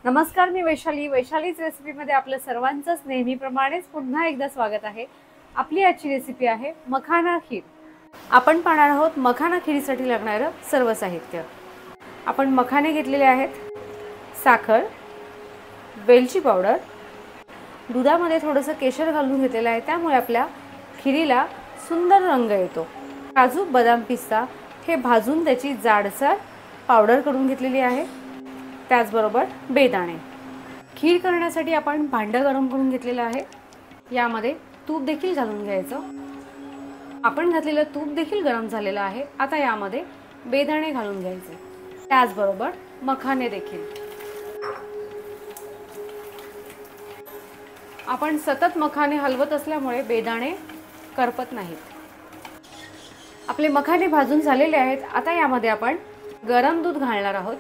नमस्कार, मी वैशालीच रेसिपीमध्ये आपलं सर्वांचंच नेहमीप्रमाणेच पुन्हा एकदा स्वागत आहे। आपली आजची रेसिपी आहे मखाना खीर। आपण पाहणार आहोत मखाना खीरीसाठी लागणारं सर्व साहित्य। आपण मखाने घेतलेले आहेत, साखर, वेलची पावडर, दुधामध्ये थोडंसं केशर घालून घेतलेलं आहे, त्यामुळे आपल्या खीरीला सुंदर रंग येतो। काजू, बदाम, पिस्ता हे भाजून त्याची जाडसर पावडर करून घेतलेली आहे। त्याचबरोबर बेदाणे। खीर करण्यासाठी आपण भांडं गरम करून घेतलेलं आहे, यामध्ये तूप देखील घालून घ्यायचं। आपण घातलेलं तूप देखील गरम झालेलं आहे। आता यामध्ये बेदाणे घालून घ्यायचे, त्याचबरोबर मखाने देखील। आपण सतत मखाने हलवत असल्यामुळे बेदाणे करपत नाहीत। आपले मखाने भाजून झालेले आहेत। आता यामध्ये आपण गरम दूध घालणार आहोत।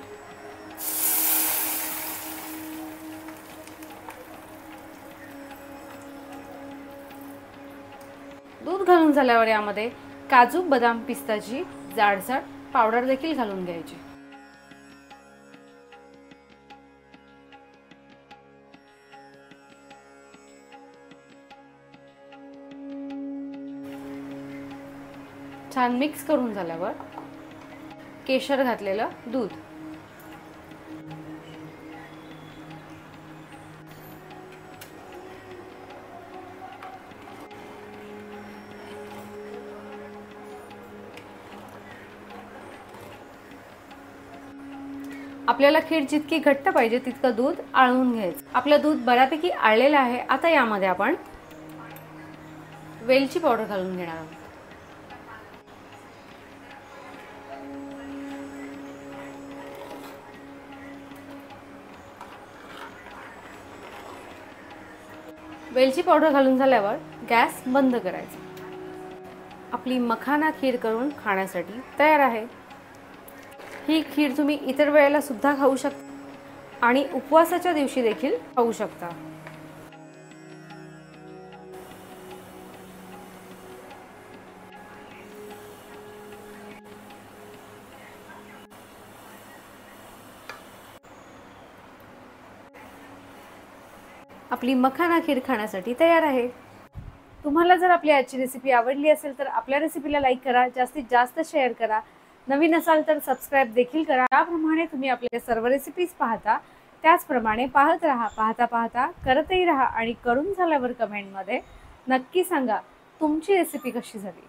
दूध घालून झाल्यावर यामध्ये काजू, बदाम, पिस्ताची जाडसर पावडर देखील घालून घ्यायची। छान मिक्स करून झाल्यावर केशर घातलेलं दूध, आपल्याला खीर जितकी घट्ट पाहिजे तितकं दूध आळून घ्यायचं। आपलं दूध बऱ्यापैकी आळलेलं आहे। आता यामध्ये आपण वेलची पावडर घालून घेणार आहोत। वेलची पावडर घालून झाल्यावर गॅस बंद करायचा। आपली मखाना खीर करून खाण्यासाठी तयार आहे। ही खीर तुम्ही इतर वेळेला सुद्धा खाऊ शकता आणि उपवासाच्या दिवशी देखील खाऊ शकता। आपली मखाना खीर खाण्यासाठी तयार आहे। तुम्हाला जर आपली आजची रेसिपी आवडली असेल तर आपल्या रेसिपीला लाईक करा, जास्तीत जास्त शेअर करा। नवीन असाल तर सबस्क्राइब देखील करा। याप्रमाणे तुम्ही आपल्या सर्व रेसिपीज पाहता, त्याचप्रमाणे पाहत राहा। पाहता पाहता करतही राहा आणि करून झाल्यावर कमेंटमध्ये नक्की सांगा तुमची रेसिपी कशी झाली।